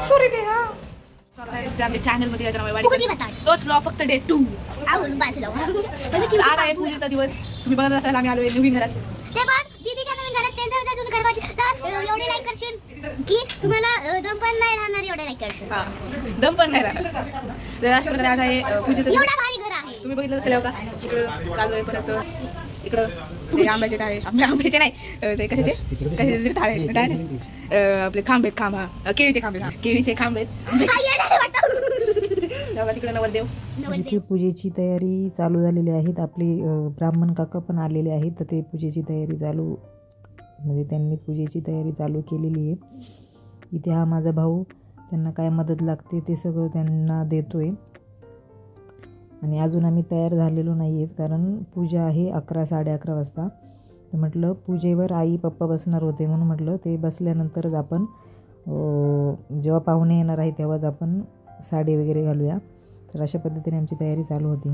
Sorry ते हा आमच्या चॅनल मध्ये तोच व्लॉग फक्त डे 2 आज आहे पूजेचा दिवस. तुम्ही बघत असाल आम्ही आलोय नवीन घरात. ते पण दीदीच्या नवीन घरात त्यांच्या तुम्ही घरवासी तर एवढे लाईक करशील की तुम्हाला दम पण नाही राहणार. एवढे लाईक करशील हा दम पण नाही राहणार. तर अशा प्रकारे आज आहे पूजेचा दिवस. एवढा भारी घर आहे. तुम्ही बघितलं असेल का इकडं चालू आहे. परत इकडं ते आंब्याचे टाळे आंब्याचे नाही ते कशाचे टाळे आपले खांब आहेत. खांब हा केळीचे खांब आहेत. केळीचे खांब आहेत. तिकडे नवरदेव. इथे पूजेची तयारी चालू झालेली आहेत. आपले ब्राह्मण काका पण आलेले आहेत. तर ते पूजेची तयारी चालू म्हणजे त्यांनी पूजेची तयारी चालू केलेली आहे. इथे हा माझा भाऊ त्यांना काय मदत लागते ते सगळं त्यांना देतोय. आणि अजून आम्ही तयार झालेलो नाही आहेत कारण पूजा आहे 11 साडे 11 वाजता. तर म्हटलं पूजेवर आई पप्पा बसणार होते म्हणून म्हटलं ते बसल्यानंतरच आपण जेव्हा पाहुणे येणार आहे तेव्हाच आपण साडी वगैरे घालूया. तर अशा पद्धतीने आमची तयारी चालू होती.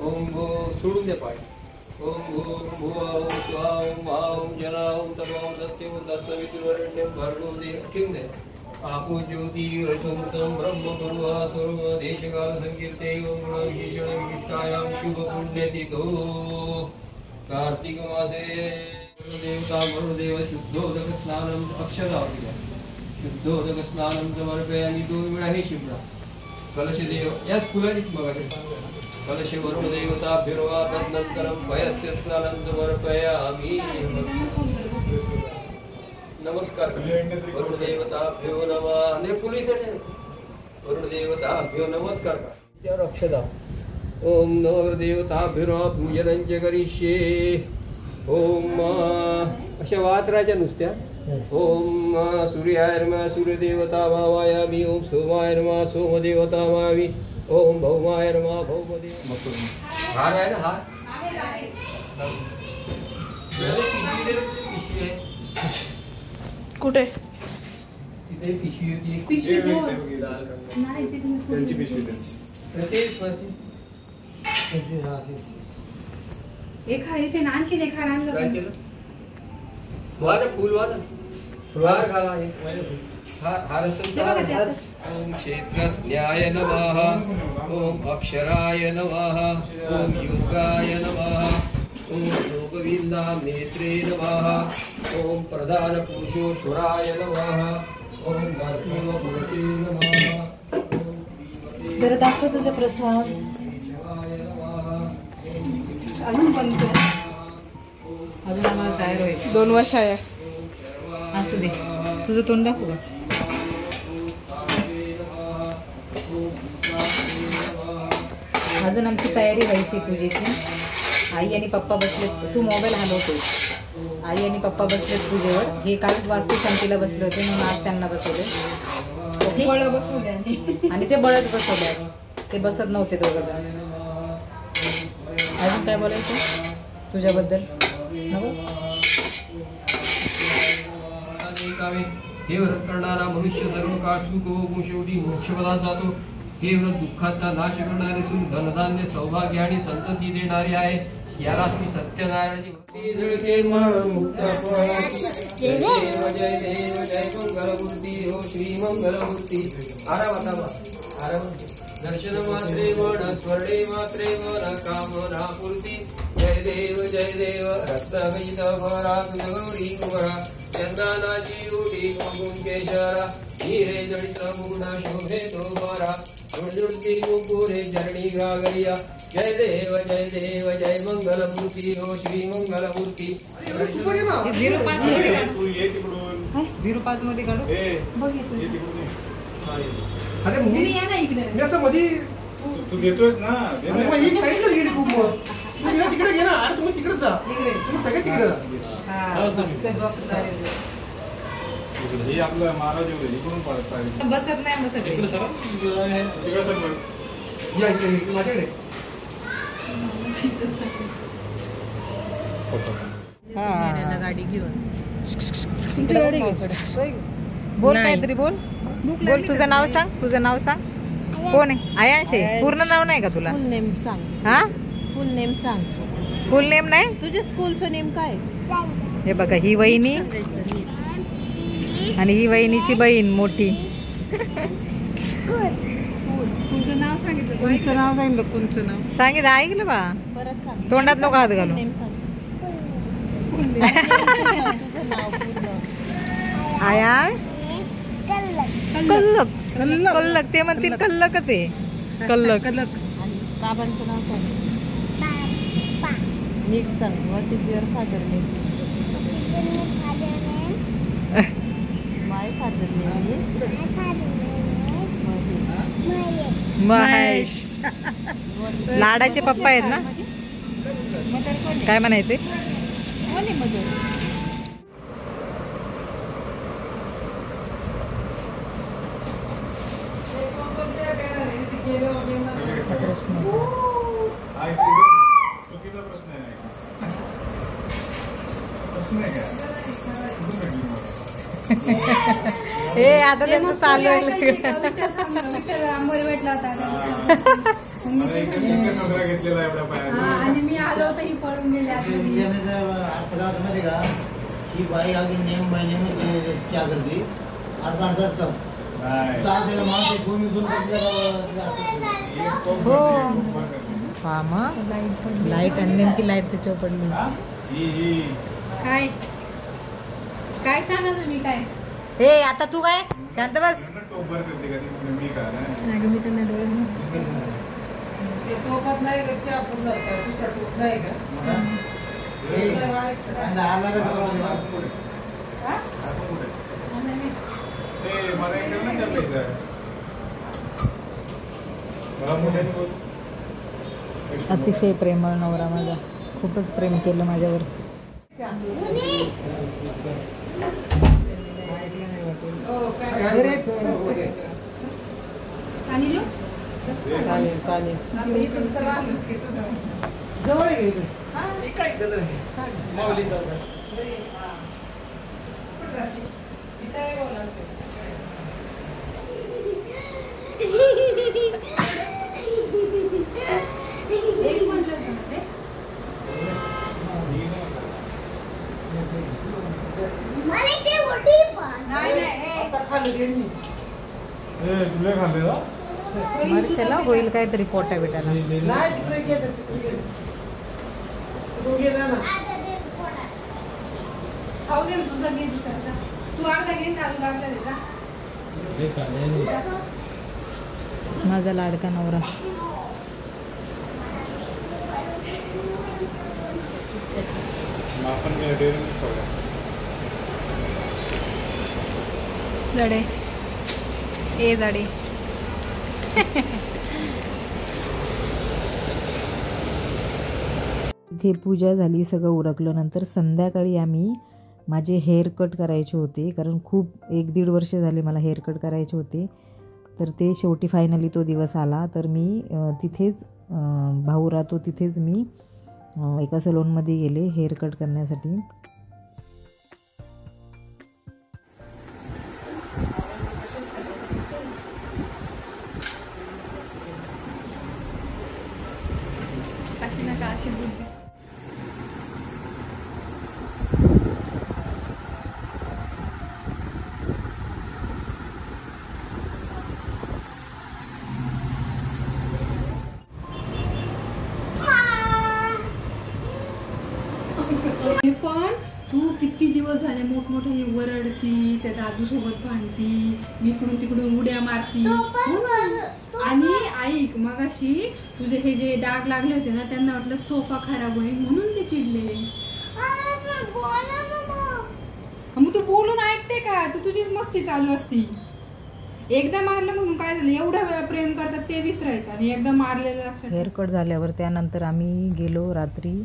ओम गो सोडून दे पाय. ओम भूम भुवं स्वं वां जनां तमं दस्यं दस्सवितुर्वरेण्यं भर्गो देवं दे आपो ज्योतिरसंतं ब्रह्म गुरुः सर्व देशकाल संकीर्ते ओम गुणविशेषण विशिष्टायां शुभ पुण्यतिथो कार्तिक मासे देवता वरुदेव शुद्धोदक स्नानं अक्षरावती शुद्धोदक स्नानं समर्पयामि. 2 वेळा हे शिवरा कलश देव याच फुलांनी बघा. कलश वरुण देवता फिरवा तदनंतरं वयस्य स्नानं समर्पयामि. नमस्कार वरुण देवताभ्यो नमः. ने फुल इथे वरुण देवताभ्यो नमस्कार करा. त्यावर अक्षदा ओम नमः देवताभ्यो पूजनं च करिष्ये. ओम अशा वात राजा नुसत्या. ओम सूर्याय नमः सूर्यदेवता भावायामि. ओम सोमाय नमः सोमदेवता भावामि. ओम भौमाय नमः भौमदेव. हार आहे ना हार कुठे तिथे पिशवी होती. त्यांची पिशवी इथे आणखी काय केलं वाला फुल वाला हार घाला. हार ओम क्षेत्रज्ञाय नमः. ओम अक्षराय नमः. ओम योगाय नमः. ओम योगविंदां नेत्रे नमः. ओम प्रधान पुरुषोश्वराय नमः. ओम नरसिंह पुरुषे नमः. जरा दाखव तुझा प्रसाद. अजून पण अजून आम्हाला तयार होईल. 2 वर्ष आहे. असू दे तुझं तोंड दाखव. अजून आमची तयारी व्हायची पूजेची. आई आणि पप्पा बसलेत. तू मोबाईल हलवतो. आई आणि पप्पा बसलेत पूजेवर. हे काल वास्तुशांतीला बसले होते म्हणून आज त्यांना बसवले. ओके बळ बसवले आणि ते बळच बसवले. आणि ते बसत नव्हते दोघंजण. अजून काय बोलायचं तुझ्याबद्दल नको. हे व्रत करणारा मनुष्य सर्व काळ सुख व शेवटी मोक्षपदात जातो. हे व्रत दुःखाचा नाश करणारे असून धनधान्य सौभाग्य आणि संतती देणारे आहे. याला श्री सत्यनारायणाची भक्ती जळके माळ मुक्त जय देव जय देव जय मंगलमूर्ती हो श्री मंगलमूर्ती. आराम दर्शन मात्रे मन स्वर्णे मात्रे मन कामना पूर्ती. जय देव रत्नगीत भरात गौरी कुमारा. चंदनाची ओटी कुंकुम केशरा. हिरे जडित मुग्ध शोभे तोमारा. जुडजुडती मुकुरे चरणी गागरिया. जय देव जय मंगलमूर्ती हो श्री मंगलमूर्ती. 05 मध्ये काढू. अरे मी असं मध्ये तू घेतोयस ना. एक साईडलाच गेली खूप. तुम्ही तिकडे घे ना. अरे तुम्ही तिकडे जा. तुम्ही सगळे तिकडे जा. हे आपलं महाराज इकडून बसत नाही बसत माझ्याकडे. गाडी घेऊन बोल काहीतरी बोल. बोल तुझं नाव सांग. कोण आहे? आयांश आहे. पूर्ण नाव नाही का तुला? फुल नेम सांग. हा, फुल नेम सांग. फुल नेम नाही? तुझ्या स्कूलचं नेम काय? हे बघा, ही वहिनी आणि ही वहिनीची बहीण मोठी. स्कूलचं नाव सांगितलं. कोणचं नाव सांगितलं? कोणचं नाव सांगितलं, ऐकलं बा. परत सांग. तोंडात नको हात घालू. नेम सांग. तुझं नाव पूर्ण. आयांश कल्लक. कल्लक ते म्हणतील कल्लकच आहे. कल्लक. आणि बाबांचं नाव काय? नीट सांग. What is your father name? My father name is Mahesh. लाडाचे पप्पा आहेत ना? मदर कोण? काय म्हणायचे? कोण आहे मदर? चुकीचा प्रश्न आहे. प्रश्न आहे हे आता त्यांचं चालू आहे. घेतलेला एवढ्या पाया. आणि मी आलो होतो ही पळून गेले आतमध्ये. मध्ये का ही बाई अगदी नेम बाय नेमच चहा करते. अर्धा तास काम माणूस भूमीतून हो. हा मग लाईट आणि नेमकी लाईट त्याच्यावर पडली. काय काय सांगा तुम्ही काय? हे आता तू काय शांत बस. टोपर करते का मी का नाही मी त्यांना डोळे टोपात नाही गच्ची आपण जातात दुसरा टोप नाही का? अतिशय प्रेमळ नवरा माझा. खूपच प्रेम केलं माझ्यावर. पाणी देऊ? पाणी जवळ घ्यायचं. काय झालं माऊली तुला खाल्लेला त्याला होईल काहीतरी पोटा बिटाला. नाही तिकडे गेलं ना. खाऊ दे तुझा घे दुसऱ्याचा. तू अर्धा घे ना अर्धा दे का? माझा लाडका नवरा. जडे ए जडे. इथे पूजा झाली, सगळं उरकलं. नंतर संध्याकाळी आम्ही माझे हेअर कट करायचे होते, कारण खूप 1-1.5 वर्ष झाले मला हेअर कट करायचे होते. तर ते शेवटी फायनली तो दिवस आला. तर मी तिथेच भाऊ राहतो तिथेच मी एका सलूनमध्ये गेले हेअर कट करण्यासाठी. अशी नका अशी बुद्धी. पण तू किती दिवस झाले मोठमोठे वरडती, त्या दादू सोबत भांडती, इकडून तिकडून उड्या मारती. आणि ऐक, मगाशी तुझे हे जे डाग लागले होते ना त्यांना वाटलं सोफा खराब होईल म्हणून ते चिडले. मग तू बोलून ऐकते का? तू तुझीच मस्ती चालू असती. एकदा मारलं म्हणून काय झालं, एवढा वेळा प्रेम करतात ते विसरायचं आणि एकदा मारलेलं लक्षात. हेअर कट झाल्यावर त्यानंतर आम्ही गेलो रात्री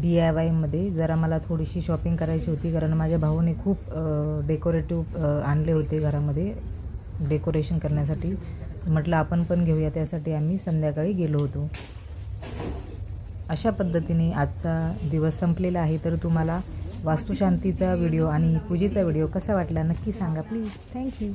DIYमध्ये. जरा मला थोडीशी शॉपिंग करायची होती, कारण माझ्या भाऊने खूप डेकोरेटिव्ह आणले होते घरामध्ये डेकोरेशन करण्यासाठी. म्हटलं आपण पण घेऊया, त्यासाठी आम्ही संध्याकाळी गेलो होतो. अशा पद्धतीने आजचा दिवस संपलेला आहे. तर तुम्हाला वास्तुशांतीचा व्हिडिओ आणि पूजेचा व्हिडिओ कसा वाटला नक्की सांगा प्लीज. थँक्यू.